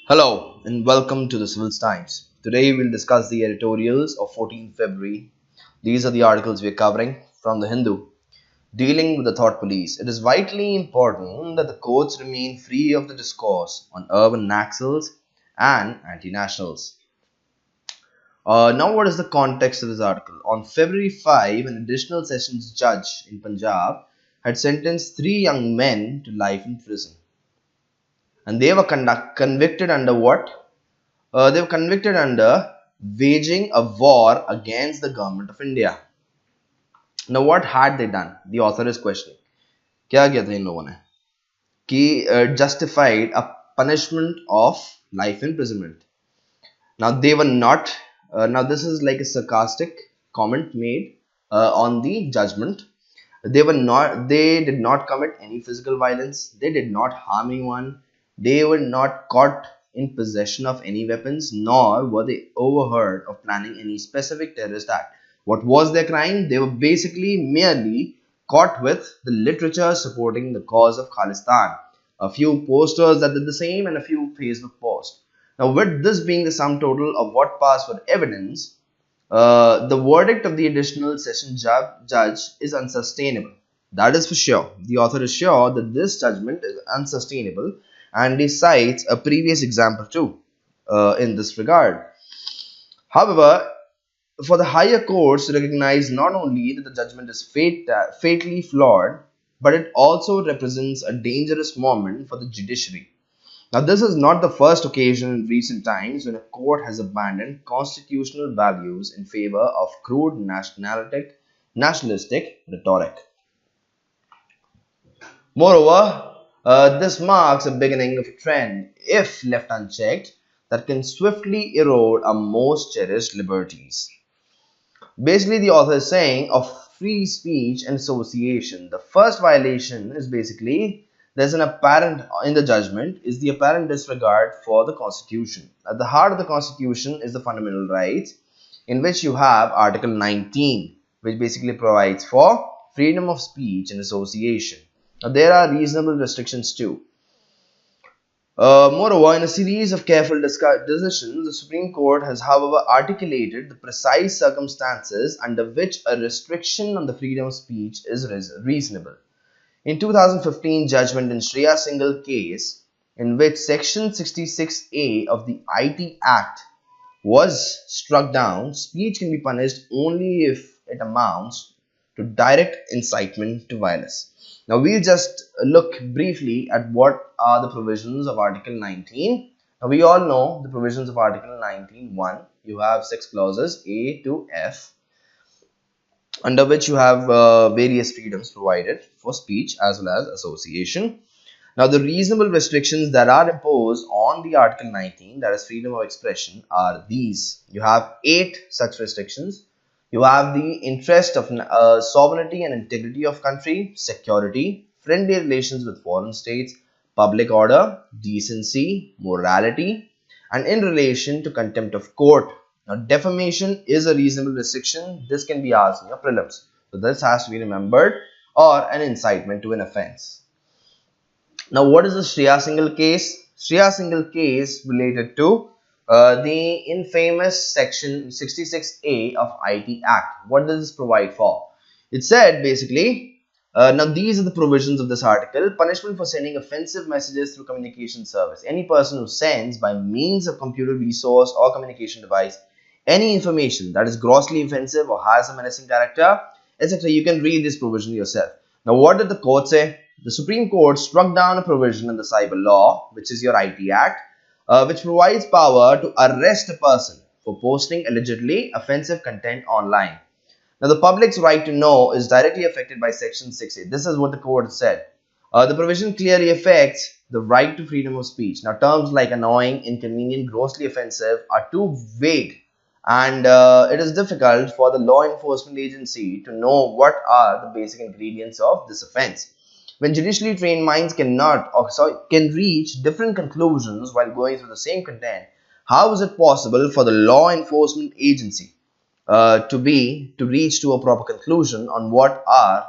Hello and welcome to the Civil Times. Today we'll discuss the editorials of 14th February. These are the articles we are covering from the Hindu. Dealing with the thought police. It is vitally important that the courts remain free of the discourse on urban naxals and anti-nationals. Now what is the context of this article? On February 5, an additional sessions judge in Punjab had sentenced 3 young men to life in prison. And they were convicted under what? They were convicted under waging a war against the government of India. Now, what had they done? The author is questioning. क्या किया था इन लोगों ने? कि justified a punishment of life imprisonment. Now, they were not. Now, this is like a sarcastic comment made on the judgment. They were not. They did not commit any physical violence. They did not harm anyone. They were not caught in possession of any weapons, nor were they overheard of planning any specific terrorist act. What was their crime? They were basically merely caught with the literature supporting the cause of Khalistan. A few posters that did the same and a few Facebook posts. Now, with this being the sum total of what passed for evidence, the verdict of the additional session judge is unsustainable. That is for sure. The author is sure that this judgment is unsustainable, and he cites a previous example too in this regard. However, for the higher courts to recognize not only that the judgment is fatally flawed, but it also represents a dangerous moment for the judiciary. Now, this is not the first occasion in recent times when a court has abandoned constitutional values in favor of crude nationalistic rhetoric. Moreover, this marks a beginning of a trend, if left unchecked, that can swiftly erode our most cherished liberties. Basically, the author is saying of free speech and association, the first violation is basically there's an apparent in the judgment is the apparent disregard for the Constitution. At the heart of the Constitution is the fundamental rights, in which you have Article 19, which basically provides for freedom of speech and association. Now, there are reasonable restrictions too. Moreover, in a series of careful decisions, the Supreme Court has, however, articulated the precise circumstances under which a restriction on the freedom of speech is reasonable. In 2015 judgment in Shreya Singhal case, in which Section 66A of the IT Act was struck down, speech can be punished only if it amounts to direct incitement to violence. Now, we'll just look briefly at what are the provisions of Article 19. Now, we all know the provisions of Article 19.1. You have 6 clauses A to F, under which you have various freedoms provided for speech as well as association. Now, the reasonable restrictions that are imposed on the Article 19, that is freedom of expression, are these. You have 8 such restrictions. You have the interest of sovereignty and integrity of country, security, friendly relations with foreign states, public order, decency, morality, and in relation to contempt of court. Now, defamation is a reasonable restriction. This can be asked in your prelims. So, this has to be remembered, or an incitement to an offense. Now, what is the Shreya Singhal case? Shreya Singhal case related to the infamous Section 66A of IT Act. What does this provide for? It said basically, now these are the provisions of this article. Punishment for sending offensive messages through communication service. Any person who sends by means of computer resource or communication device any information that is grossly offensive or has a menacing character, etc. You can read this provision yourself. Now, what did the court say? The Supreme Court struck down a provision in the cyber law, which is your IT Act, which provides power to arrest a person for posting allegedly offensive content online. Now, the public's right to know is directly affected by Section 6A. This is what the court said. The provision clearly affects the right to freedom of speech. Now, terms like annoying, inconvenient, grossly offensive are too vague, and it is difficult for the law enforcement agency to know what are the basic ingredients of this offense. When judicially trained minds can reach different conclusions while going through the same content, how is it possible for the law enforcement agency to reach to a proper conclusion on what are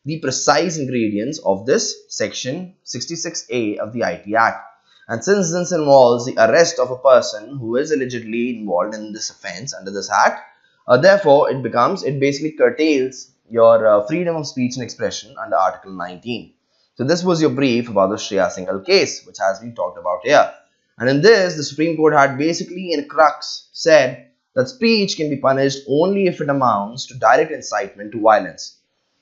the precise ingredients of this Section 66A of the IT Act? And since this involves the arrest of a person who is allegedly involved in this offense under this act, therefore it basically curtails your freedom of speech and expression under Article 19. So this was your brief about the Shreya Singhal case, which has been talked about here. And in this, the Supreme Court had basically in a crux said that speech can be punished only if it amounts to direct incitement to violence.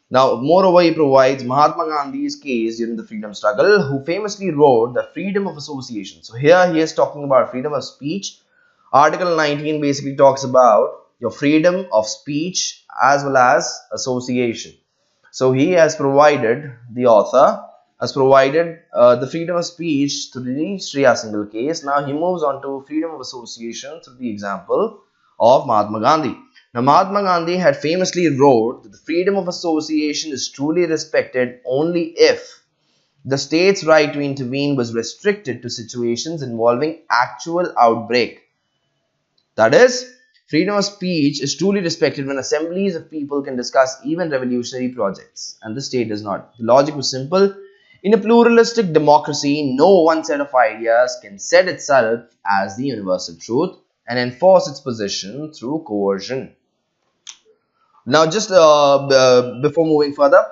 Now, moreover, he provides Mahatma Gandhi's case during the freedom struggle, who famously wrote the freedom of association. So here he is talking about freedom of speech. Article 19 basically talks about your freedom of speech as well as association. So he has provided, the author has provided the freedom of speech through the Shreya Singhal case. Now he moves on to freedom of association through the example of Mahatma Gandhi. Now Mahatma Gandhi had famously wrote that the freedom of association is truly respected only if the state's right to intervene was restricted to situations involving actual outbreak. That is, freedom of speech is truly respected when assemblies of people can discuss even revolutionary projects, and the state does not. The logic was simple. In a pluralistic democracy, no one set of ideas can set itself as the universal truth and enforce its position through coercion. Now, just before moving further,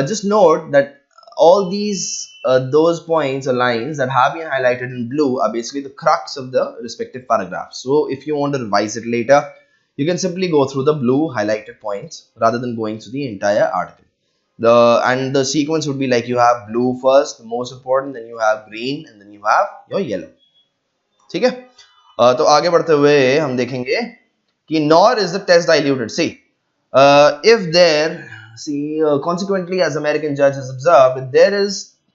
just note that all these those points or lines that have been highlighted in blue are basically the crux of the respective paragraph. So if you want to revise it later, you can simply go through the blue highlighted points rather than going through the entire article. The sequence would be like you have blue first, the most important, then you have green, and then you have your yellow. ठीक है? तो आगे बढ़ते हुए हम देखेंगे कि nor is the test diluted. See, consequently, as American judge has observed,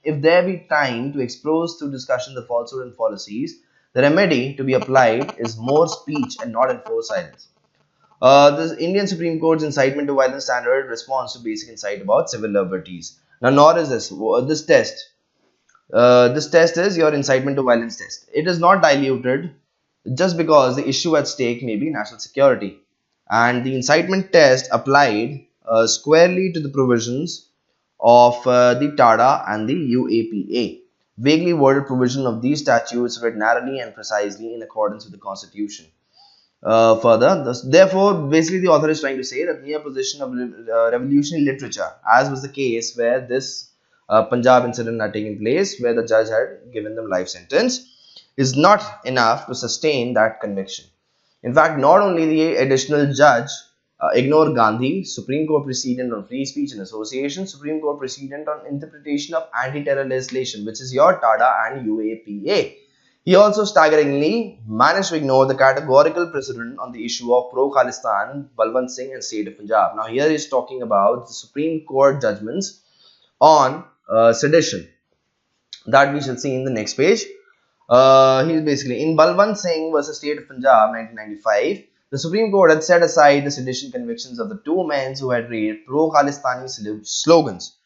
if there be time to expose through discussion the falsehood and fallacies, the remedy to be applied is more speech and not enforced silence. The Indian Supreme Court's incitement to violence standard responds to basic insight about civil liberties. Now, nor is this test. This test is your incitement to violence test. It is not diluted just because the issue at stake may be national security. And the incitement test applied squarely to the provisions of the TADA and the UAPA. Vaguely worded provision of these statutes read narrowly and precisely in accordance with the Constitution. Therefore, basically the author is trying to say that mere possession of revolutionary literature, as was the case where this Punjab incident had taken place, where the judge had given them life sentence, is not enough to sustain that conviction. In fact, not only the additional judge ignored Gandhi, Supreme Court precedent on free speech and association, Supreme Court precedent on interpretation of anti-terror legislation, which is your TADA and UAPA. He also staggeringly managed to ignore the categorical precedent on the issue of pro-Khalistan, Balwant Singh and state of Punjab. Now here he is talking about the Supreme Court judgments on sedition that we shall see in the next page. He's basically in Balwant Singh versus State of Punjab 1995. The Supreme Court had set aside the sedition convictions of the two men who had raised pro-Khalistani slogans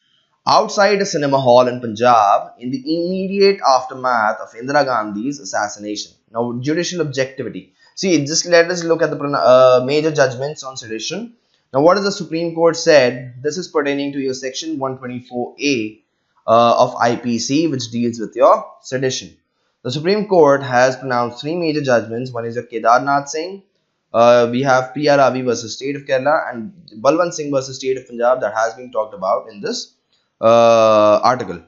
outside a cinema hall in Punjab in the immediate aftermath of Indira Gandhi's assassination. Now, judicial objectivity. See, just let us look at the major judgments on sedition. Now, what has the Supreme Court said? This is pertaining to your section 124A of IPC, which deals with your sedition. The Supreme Court has pronounced three major judgments. One is your Kedarnath Singh. We have P.R. Ravi versus State of Kerala and Balwant Singh versus State of Punjab that has been talked about in this article.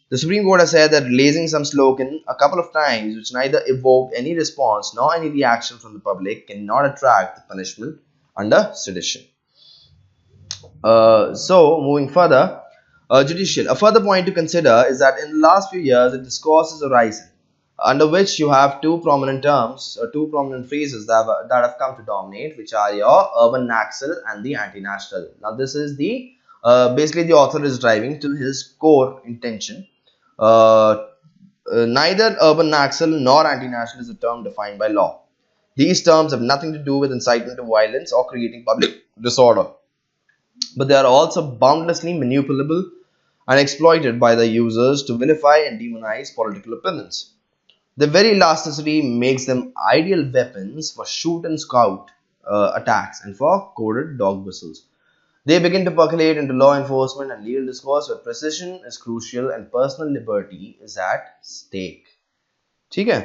The Supreme Court has said that releasing some slogan a couple of times which neither evoked any response nor any reaction from the public cannot attract the punishment under sedition. So, moving further, judicial. A further point to consider is that in the last few years, a discourse is arising under which you have two prominent terms or two prominent phrases that have come to dominate, which are your urban naxal and the anti-national. Now, this is the basically the author is driving to his core intention. Neither urban naxal nor anti-national is a term defined by law. These terms have nothing to do with incitement to violence or creating public disorder, but they are also boundlessly manipulable and exploited by the users to vilify and demonize political opponents. The very elasticity makes them ideal weapons for shoot and scout attacks and for coded dog whistles. They begin to percolate into law enforcement and legal discourse where precision is crucial and personal liberty is at stake. ठीक है.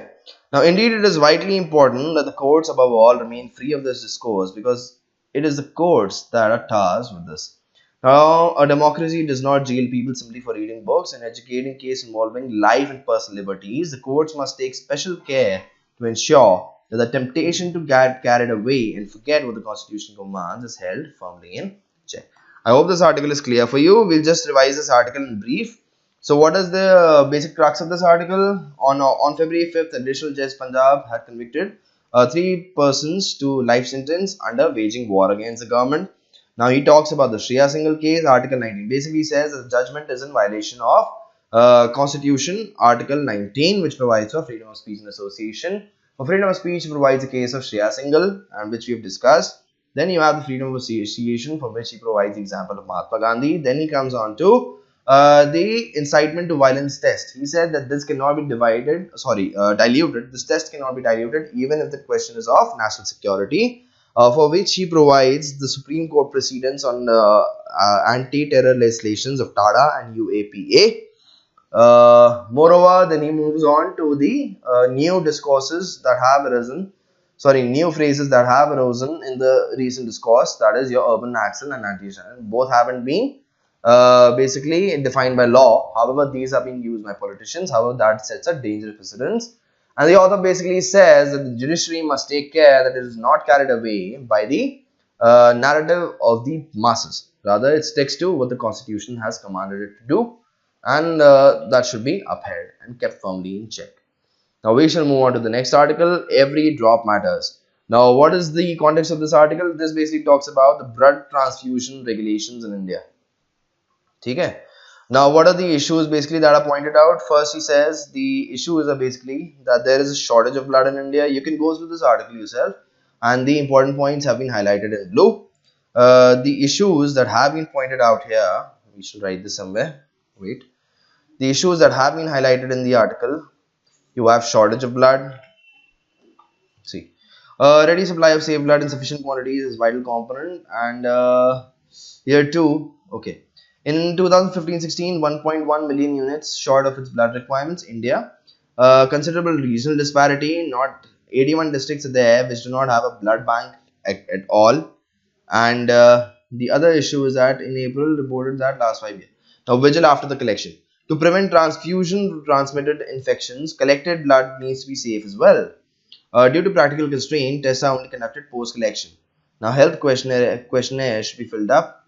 Now, indeed, it is vitally important that the courts above all remain free of this discourse because it is the courts that are tasked with this. Now, a democracy does not jail people simply for reading books. In educating case involving life and personal liberties, the courts must take special care to ensure that the temptation to get carried away and forget what the Constitution commands is held firmly in check. I hope this article is clear for you. We'll just revise this article in brief. So what is the basic crux of this article? On February 5th, Additional Judge Punjab had convicted 3 persons to life sentence under waging war against the government. Now he talks about the Shreya Singhal case. Article 19 basically says that the judgment is in violation of Constitution, Article 19, which provides for freedom of speech and association. For freedom of speech, provides a case of Shreya Singhal, and which we have discussed. Then you have the freedom of association, for which he provides the example of Mahatma Gandhi. Then he comes on to the incitement to violence test. He said that this cannot be diluted. This test cannot be diluted even if the question is of national security, for which he provides the Supreme Court precedents on anti-terror legislations of TADA and UAPA. Moreover, then he moves on to the new discourses that have arisen, new phrases that have arisen in the recent discourse, that is your urban accent and anti-national. Both haven't been basically defined by law. However, these are being used by politicians. However, that sets a dangerous precedence. And the author basically says that the judiciary must take care that it is not carried away by the narrative of the masses. Rather, it sticks to what the Constitution has commanded it to do, and that should be upheld and kept firmly in check. Now we shall move on to the next article. Every drop matters. Now, what is the context of this article? This basically talks about the blood transfusion regulations in India. Okay. Now, what are the issues basically that are pointed out? First, he says the issues are basically that there is a shortage of blood in India. You can go through this article yourself, and the important points have been highlighted in blue. The issues that have been pointed out here, we should write this somewhere. Wait. The issues that have been highlighted in the article, you have shortage of blood. See, ready supply of safe blood in sufficient quantities is vital component, and here too, okay. In 2015-16, 1.1 million units short of its blood requirements. India, considerable regional disparity. Not 81 districts are there which do not have a blood bank at all. And the other issue is that in April reported that last 5 years. Now, vigil after the collection. To prevent transfusion-transmitted infections, collected blood needs to be safe as well. Due to practical constraint, tests are only conducted post-collection. Now, health questionnaire should be filled up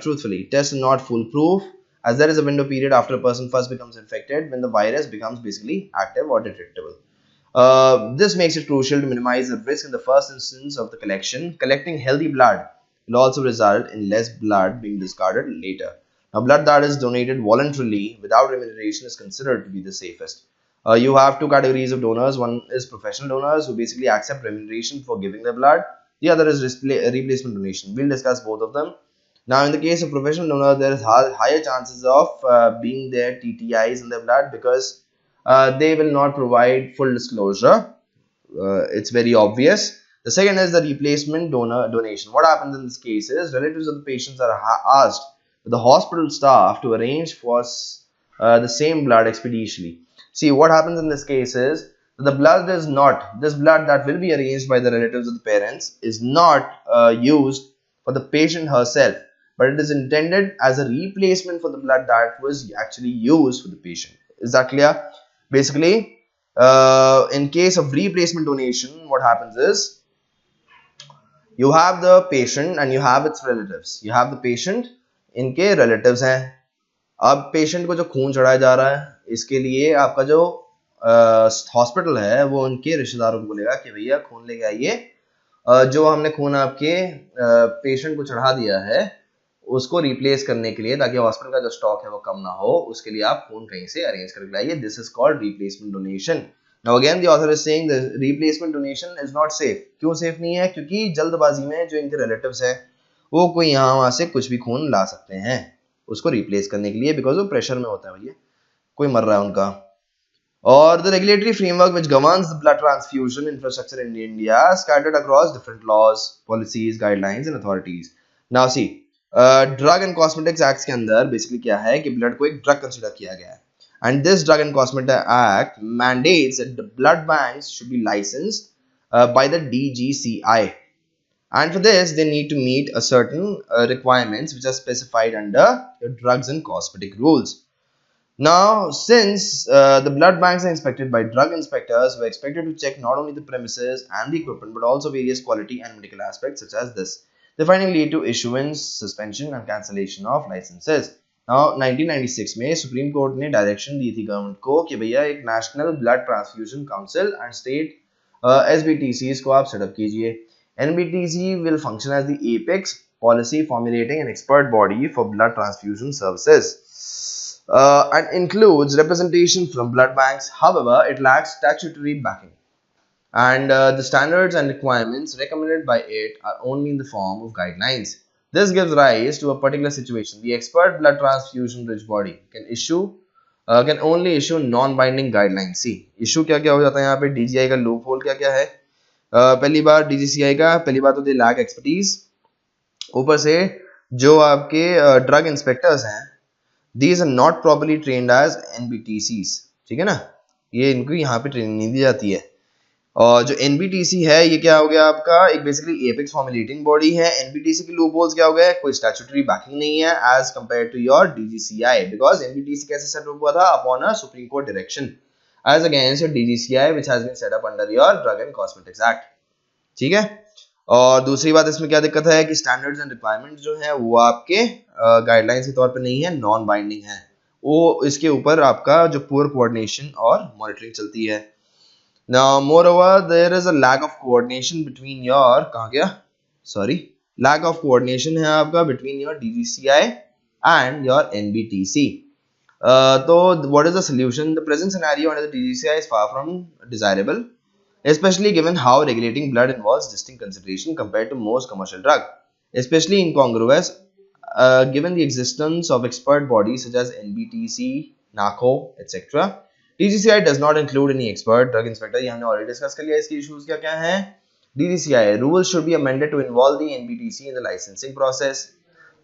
truthfully. Tests are not foolproof, as there is a window period after a person first becomes infected when the virus becomes basically active or detectable. This makes it crucial to minimize the risk in the first instance of the collection. Collecting healthy blood will also result in less blood being discarded later. Now, blood that is donated voluntarily without remuneration is considered to be the safest. You have 2 categories of donors. One is professional donors who basically accept remuneration for giving their blood. The other is replacement donation. We'll discuss both of them. Now, in the case of professional donor, there is higher chances of being there TTIs in their blood because they will not provide full disclosure. It's very obvious. The second is the replacement donation. What happens in this case is relatives of the patients are asked by the hospital staff to arrange for the same blood expeditiously. See, what happens in this case is the blood is not, this blood that will be arranged by the relatives of the parents is not used for the patient herself, but it is intended as a replacement for the blood that was actually used for the patient. Is that clear? Basically, in case of replacement donation, what happens is you have the patient and you have its relatives. You have the patient, इनके relatives हैं. अब patient को जो खून चढ़ाया जा रहा है, इसके लिए आपका जो हॉस्पिटल है वो उनके रिश्तेदारों को बोलेगा कि भैया खून लेके आइए, जो हमने खून आपके पेशेंट को चढ़ा दिया है उसको रिप्लेस करने के लिए, ताकि हॉस्पिटल का जो स्टॉक है वो कम ना हो, उसके लिए आप खून कहीं से अरेंज करके लाइए. This is called replacement donation. Now again the author is saying the replacement donation is not safe. क्यों सेफ नहीं है? क्योंकि जल्दबाजी में जो इनके रिलेटिव्स हैं वो कोई यहाँ वहां से कुछ भी खून ला सकते हैं उसको रिप्लेस करने के लिए, बिकॉज वो प्रेशर में होता है, भैया कोई मर रहा है उनका. Or the regulatory framework which governs the blood transfusion infrastructure in India is scattered across different laws, policies, guidelines and authorities. Now see, drug and cosmetics act के अंदर बेसिकली क्या है कि ब्लड को एक ड्रग कंसिडर किया गया है. And this Drug and Cosmetic Act mandates that the blood banks should be licensed by the DGCI. And for this, they need to meet a certain requirements which are specified under the drugs and cosmetic rules. Now, since the blood banks are inspected by drug inspectors who are expected to check not only the premises and the equipment but also various quality and medical aspects such as this, they finally lead to issuance, suspension and cancellation of licenses. Now, 1996 में supreme court ने direction दी थी government को कि भैया एक national blood transfusion council and state SBTCs को आप setup कीजिए. NBTC will function as the apex policy formulating and expert body for blood transfusion services. And includes representation from blood banks. However, it lacks statutory backing, and the standards and requirements recommended by it are only in the form of guidelines. This gives rise to a particular situation. The expert blood transfusion bridge body can only issue non-binding guidelines. See, issue क्या क्या हो जाता है यहाँ पे. DGI का loophole क्या क्या है. पहली बार DGCI का पहली बात तो दे lack expertise. ऊपर से जो आपके ड्रग इंस्पेक्टर्स हैं, these are not properly trained as NBTCs. ठीक है ना, ये इनको यहाँ पे ट्रेनिंग नहीं दी जाती है. और जो NBTC है ये क्या हो गया आपका, एक बेसिकली एपेक्स फॉर्मुलेटिंग बॉडी है. NBTC के लूपहोल्स क्या हो गए, कोई स्टैट्यूटरी बैकिंग नहीं है as compared to your DGCI, because NBTC कैसे सेटअप हुआ था, upon a supreme court direction as against your DGCI which has been set up under your drug and cosmetics act. ठीक है. और दूसरी बात इसमें क्या दिक्कत है कि स्टैंडर्ड्स एंड रिक्वायरमेंट्स जो है वो आपके गाइडलाइंस के तौर पे नहीं है, नॉन बाइंडिंग है. वो इसके ऊपर आपका जो पुअर कोऑर्डिनेशन और मॉनिटरिंग चलती है. Now, moreover, there is a lack of coordination between your lack of coordination है आपका between your DGCI and your NBTC. So, what is the solution? The present scenario under the DGCI is far from desirable, especially given how regulating blood involves distinct consideration compared to most commercial drug, especially incongruous given the existence of expert bodies such as NBTC, NACO, etc. DGCI does not include any expert drug inspector. ये हमने already discuss कर लिया. इसके issues क्या क्या हैं. DGCI rules should be amended to involve the NBTC in the licensing process.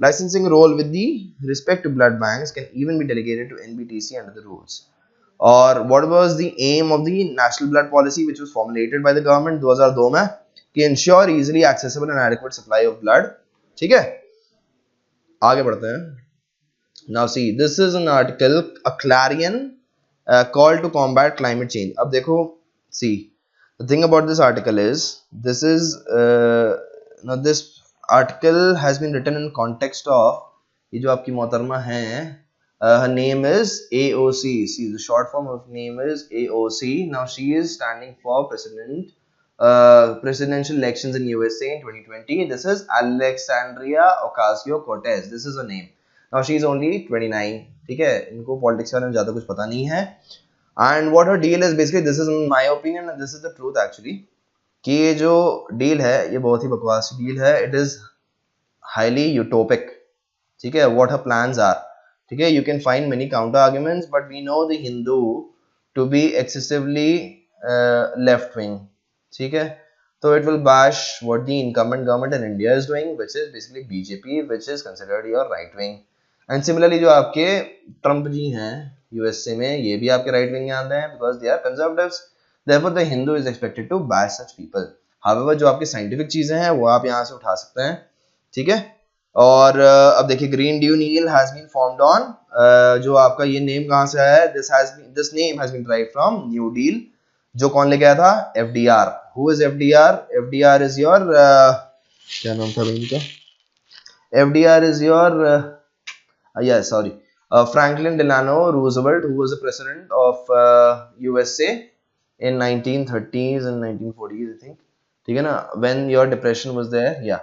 Licensing role with the respect to blood banks can even be delegated to NBTC under the rules. Or what was the aim of the national blood policy which was formulated by the government 2002 में, कि ensure easily accessible and adequate supply of blood. ठीक है, आगे बढ़ते हैं. Now see, this is an article, a clarion call to combat climate change. अब देखो, see, the thing about this article is, this article has been written in context of ये जो आपकी मोहतरमा हैं, her name is AOC. See, the short form of name is AOC. Now she is standing for presidential elections in USA in 2020. This is Alexandria Ocasio-Cortez. This is her name. Now she is only 29. ठीक है, इनको politics के बारे में ज़्यादा कुछ पता नहीं है. And what her deal is basically, this is my opinion and this is the truth actually, कि ये जो डील है ये बहुत ही बकवास डील है. It is highly utopic. ठीक है, व्हाट हर प्लान्स आर. ठीक है, you can find many counter arguments but we know the Hindu to be excessively left wing. ठीक है, तो इट विल bash what the incumbent government in India is doing, which is basically BJP, which is considered your right wing. And similarly जो आपके Trump जी हैं USA में, ये भी आपके राइट विंग आते हैं because they are conservatives. Therefore the Hindu is expected to bash such people. However जो आपकी साइंटिफिक चीजें हैं वो आप यहाँ से उठा सकते हैं. ठीक है, और अब देखिए, green new deal has been formed on, जो आपका ये नेम कहाँ से आया है, this name has been derived from new deal. जो कौन लेके आया था, FDR. Who is FDR? FDR is your क्या नाम था इनका, FDR is your Franklin Delano Roosevelt, who was the president of USA in 1930s and 1940s, I think. ठीक है ना, when your depression was there, yeah.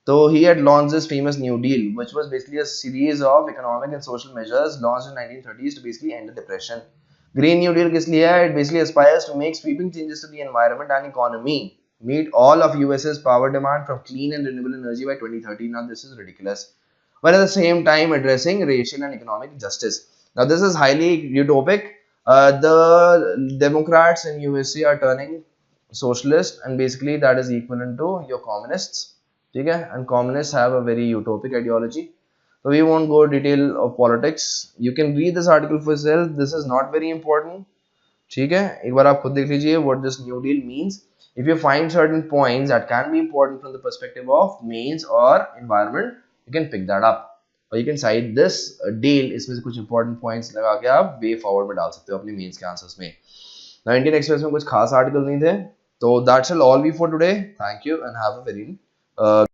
So he had launched this famous New Deal, which was basically a series of economic and social measures launched in 1930s to basically end the depression. Green New Deal किस लिए है? It basically aspires to make sweeping changes to the environment and economy, meet all of US's power demand from clean and renewable energy by 2030. Now this is ridiculous. But at the same time addressing racial and economic justice. Now this is highly utopic. The Democrats in USA are turning socialist, and basically that is equivalent to your communists. Okay? And communists have a very utopic ideology. So we won't go detail of politics. You can read this article for yourself. This is not very important. ठीक है, एक बार आप खुद देख लीजिए what this new deal means. If you find certain points that can be important from the perspective of mains or environment, you can pick that up. और you can cite this deal, इसमें से कुछ important points लगा के आप way forward में डाल सकते हो अपने mains के answers में. Now Indian Express में कुछ खास articles नहीं थे. So that's all we for today. Thank you and have a very